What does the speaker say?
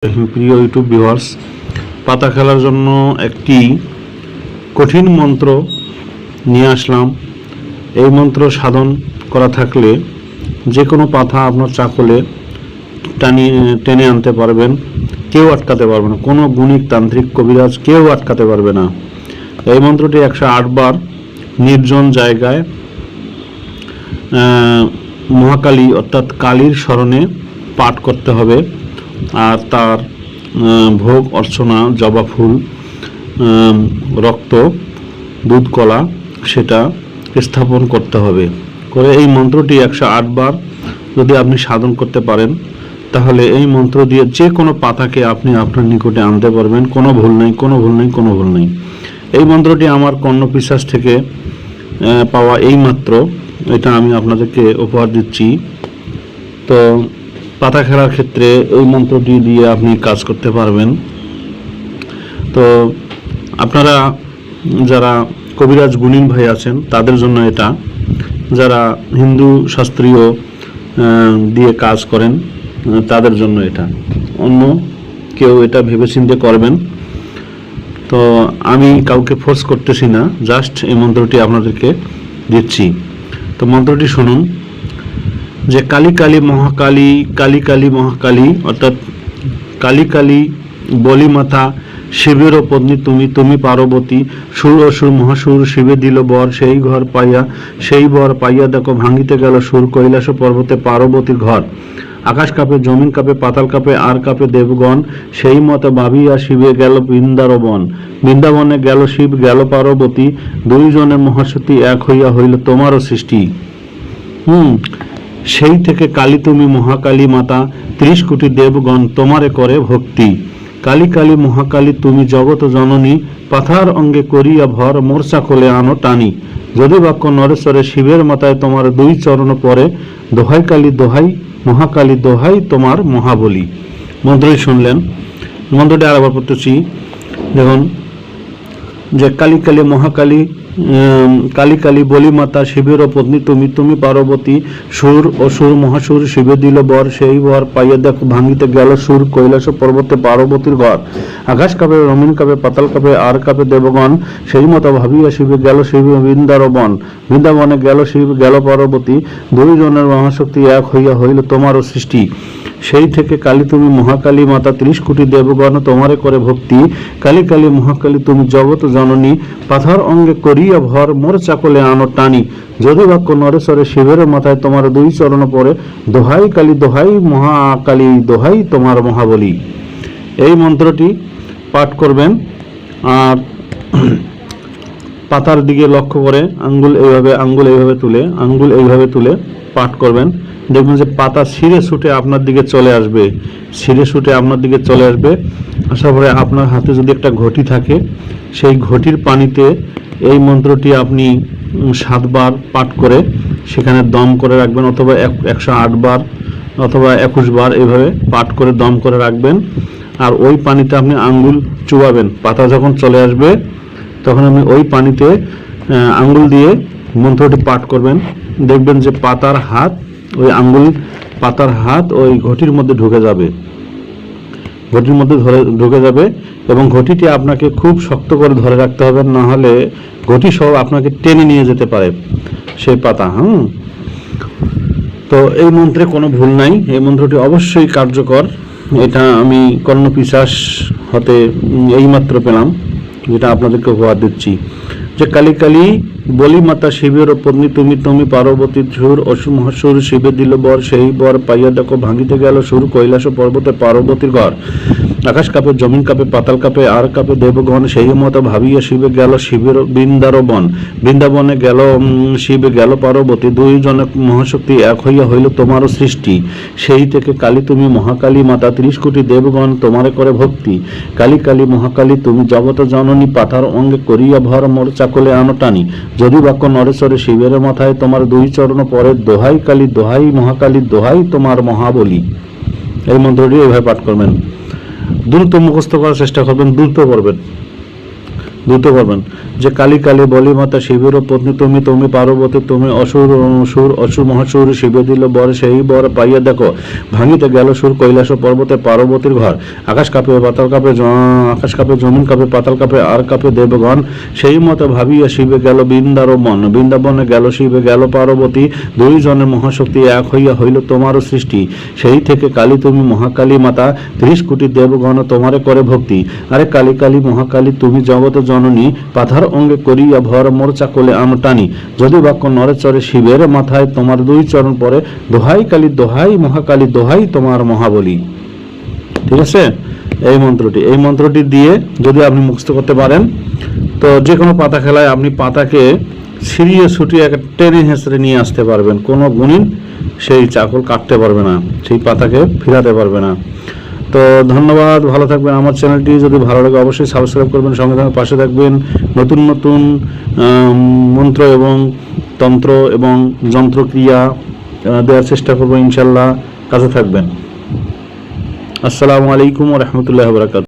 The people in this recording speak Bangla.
প্রিয় ইউটিউব ভিউয়ার্স, পাতা খেলার জন্য একটি কঠিন মন্ত্র নিয়ে আসলাম। এই মন্ত্র সাধন করা থাকলে যে কোনো পাতা আপনার চাকলে টেনে আনতে পারবেন, কেউ আটকাতে পারবে না। কোনো গুণিক তান্ত্রিক কবিরাজ কেউ আটকাতে পারবে না। এই মন্ত্রটি 108 বার নির্জন জায়গায় মহাকালী অর্থাৎ কালীর স্মরণে পাঠ করতে হবে। আর তার ভোগ অর্চনা, জবা ফুল, রক্ত, দুধ কলা সেটা স্থাপন করতে হবে। করে এই মন্ত্রটি 108 বার যদি আপনি সাধন করতে পারেন, তাহলে এই মন্ত্র দিয়ে যে কোনো পাতাকে আপনি আপনার নিকটে আনতে পারবেন। কোনো ভুল নেই, কোনো ভুল নেই, কোনো ভুল নেই। এই মন্ত্রটি আমার কর্ণপিশাচ থেকে পাওয়া এই মাত্র, এটা আমি আপনাদেরকে উপহার দিচ্ছি। তো পাতা খেলার ক্ষেত্রে এই মন্ত্রটি দিয়ে আপনি কাজ করতে পারবেন। তো আপনারা যারা কবিরাজ গুণিন ভাই আছেন তাদের জন্য এটা, যারা হিন্দু শাস্ত্রীয় দিয়ে কাজ করেন তাদের জন্য এটা, অন্য কেউ এটা ভেবেচিন্তে করবেন। তো আমি কাউকে ফোর্স করতেছি না, জাস্ট এই মন্ত্রটি আপনাদেরকে দিচ্ছি। তো মন্ত্রটি শুনুন যে কালী কালী মহাকালী, কালী কালী মহাকালী অর্থাৎ কালী কালী বলি মাতা, শিবেরও পত্নী তুমি, তুমি পার্বতী, সুর অসুর মহাসুর শিবে দিল বর, সেই ঘর পাইয়া সেই বর পাইয়া দেখো ভাঙিতে গেল সুর, কৈলাস পর্বতে পার্বতীর ঘর। আকাশ কাঁপে, জমিন কাঁপে, পাতাল কাঁপে, আর কাঁপে দেবগণ, সেই মতো ভাবিয়া শিবে গেল বৃন্দারবন। বৃন্দাবনে গেল শিব, গেল পার্বতী, দুইজনের মহাসতী এক হইয়া হইল তোমারও সৃষ্টি। সেই থেকে কালী তুমি মহাকালী মাতা, 30 কোটি দেবগণ তোমারে করে ভক্তি। কালী কালী মহাকালী তুমি জগত জননী, পাথার অঙ্গে করিয়া ভর, মোর্চা কোলে আনো টানি। যদি বাক্য নরেশ্বরে শিবের মাথায় তোমার 2 চরণ পরে, দোহাই কালী দোহাই মহাকালী দোহাই তোমার মহাবলী। মন্ত্রটি শুনলেন। মন্ত্রটি আরেকবার পড়তেছি, দেখুন যে কালী কালী মহাকালী, কালী কালী বলি মাতা, শিবের পত্নী তুমি, তুমি পার্বতী, সুর অসুর মহাসুর শিবে দিল বর, সেই বর পাইয়া দেখো ভাঙিতে গেল সুর, কৈলাস পর্বতে পার্বতীর ঘর। আকাশ কাঁপে, রমিন কাঁপে, পাতাল কাঁপে, আর কাঁপে দেবগণ, সেই মতো ভাবিয়া শিবে গেল শিব বৃন্দারবন। বৃন্দাবনে গেল শিব, গেল পার্বতী, দুইজনের মহাশক্তি এক হইয়া হইল তোমারও সৃষ্টি। সেই থেকে কালী তুমি মহাকালী মাতা, 30 কোটি দেবগণ তোমারে করে ভক্তি। কালী কালী মহাকালী তুমি জগত জননী, পাথার অঙ্গে করিয়া ভর, মোর চাকলে আনো টানি। যদি বাক্য নরেশ্বরে শিবের মাথায় তোমার 2 চরণ পরে, দোহাই কালী দোহাই মহাকালী দোহাই তোমার মহাবলী। এই মন্ত্রটি পাঠ করবেন। আর পাতার দিকে লক্ষ্য করে আঙ্গুল এইভাবে তুলে পাঠ করবেন। দেখবেন যে পাতা ছিঁড়ে ছুটে আপনার দিকে চলে আসবে, আসার পরে আপনার হাতে যদি একটা ঘটি থাকে, সেই ঘটির পানিতে এই মন্ত্রটি আপনি 7 বার পাঠ করে সেখানে দম করে রাখবেন, অথবা 108 বার অথবা 21 বার এইভাবে পাঠ করে দম করে রাখবেন। আর ওই পানিতে আপনি আঙ্গুল চুবাবেন। পাতা যখন চলে আসবে তখন আপনি ওই পানিতে আঙ্গুল দিয়ে মন্ত্রটি পাঠ করবেন। দেখবেন যে পাতার হাত ওই ঘটির মধ্যে ঢুকে যাবে, এবং ঘটিটি আপনাকে খুব শক্ত করে ধরে রাখতে হবে, না হলে ঘটি সহ আপনাকে টেনে নিয়ে যেতে পারে সেই পাতা। তো এই মন্ত্রে কোনো ভুল নাই, এই মন্ত্রটি অবশ্যই কার্যকর। এটা আমি কর্ণপিশাচ হতে এইমাত্র পেলাম, যেটা আপনাদেরকে উপহার দিচ্ছি। যে কালী কালী বলি মাতা, শিবের পত্নী তুমি, তুমি পার্বতী, সুর অসুর মহাসুর শিবে দিল বর, সেই বর পাইয়া দেখো ভাঙিতে গেল সুর, কৈলাস পর্বতে পার্বতীর ঘর। আকাশ কাঁপে, জমিন কাঁপে, পাতাল কাঁপে, আর কাঁপে দেবগণ, সেই মতো ভাবিয়া শিবে গেল শিবের বৃন্দারবন। বৃন্দাবনে গেল শিব, গেল পার্বতী, দুইজনে মহাশক্তি এক হইয়া হইল তোমারও সৃষ্টি। সেই থেকে কালী তুমি মহাকালী মাতা, 30 কোটি দেবগণ তোমারে করে ভক্তি। কালী কালী মহাকালী তুমি জগত জননী, পাথার অঙ্গে করিয়া ভর, মোর চাকলে আনো টানি। যদি বাক্য নরেশ্বরে শিবের মাথায় তোমার 2 চরণ পরে, দোহাই কালী দোহাই মহাকালী দোহাই তোমার মহাবলী। এই মন্ত্রটি এইভাবে পাঠ করবেন। দ্রুত মুখস্থ করার চেষ্টা করবেন, দ্রুত করবেন। দ্রুত করবেন। যে কালী কালী বলি মাতা শিবের পত্নী তুমি, তুমি পার্বতী তুমি, অসুর সুর অসুর মহাসুর শিবে দিল বর, সেই বর পাইয়া দেখো ভাঙিতে গেল সুর কৈলাস পর্বতে পার্বতীর ঘর। আকাশ কাঁপে পাতাল কাঁপে, আকাশ কাঁপে জমিন কাঁপে পাতাল কাঁপে আর কাঁপে দেবগণ। সেই মতো ভাবিয়া শিবে গেল বৃন্দারবন, বৃন্দাবনে গেল শিবে গেল পার্বতী, দুইজনের মহাশক্তি এক হইয়া হইল তোমারও সৃষ্টি। সেই থেকে কালী তুমি মহাকালী মাতা, 30 কোটি দেবগণ তোমারে করে ভক্তি। আরে কালী কালী মহাকালী তুমি জগত জননী, পাথার অঙ্গে করিয়া ভর মোর্চা কোলে আম টানি। যদি বাক্য নরে চরে শিবের মাথায়, তোমার 2 চরণ পরে দোহাই কালী দোহাই মহাকালী দোহাই তোমার মহাবলী। ঠিক আছে, এই মন্ত্রটি দিয়ে যদি আপনি মুখস্থ করতে পারেন, তো যে কোনো পাতা খেলায় আপনি পাতাকে ছিঁড়িয়ে ছুটিয়ে একটা টেনে হেঁচড়ে নিয়ে আসতে পারবেন। কোনো গুণিন সেই চাকল কাটতে পারবে না, সেই পাতাকে ফিরাতে পারবে না। তো ধন্যবাদ, ভালো থাকবেন। আমার চ্যানেলটি যদি ভালো লাগে অবশ্যই সাবস্ক্রাইব করবেন, সঙ্গে সঙ্গে পাশে থাকবেন। নতুন নতুন মন্ত্র এবং তন্ত্র এবং যন্ত্রক্রিয়া দেওয়ার চেষ্টা করবো ইনশাল্লাহ। কাছে থাকবেন। আসসালামু আলাইকুম ওয়া রাহমাতুল্লাহি ওয়া বারাকাতুহু।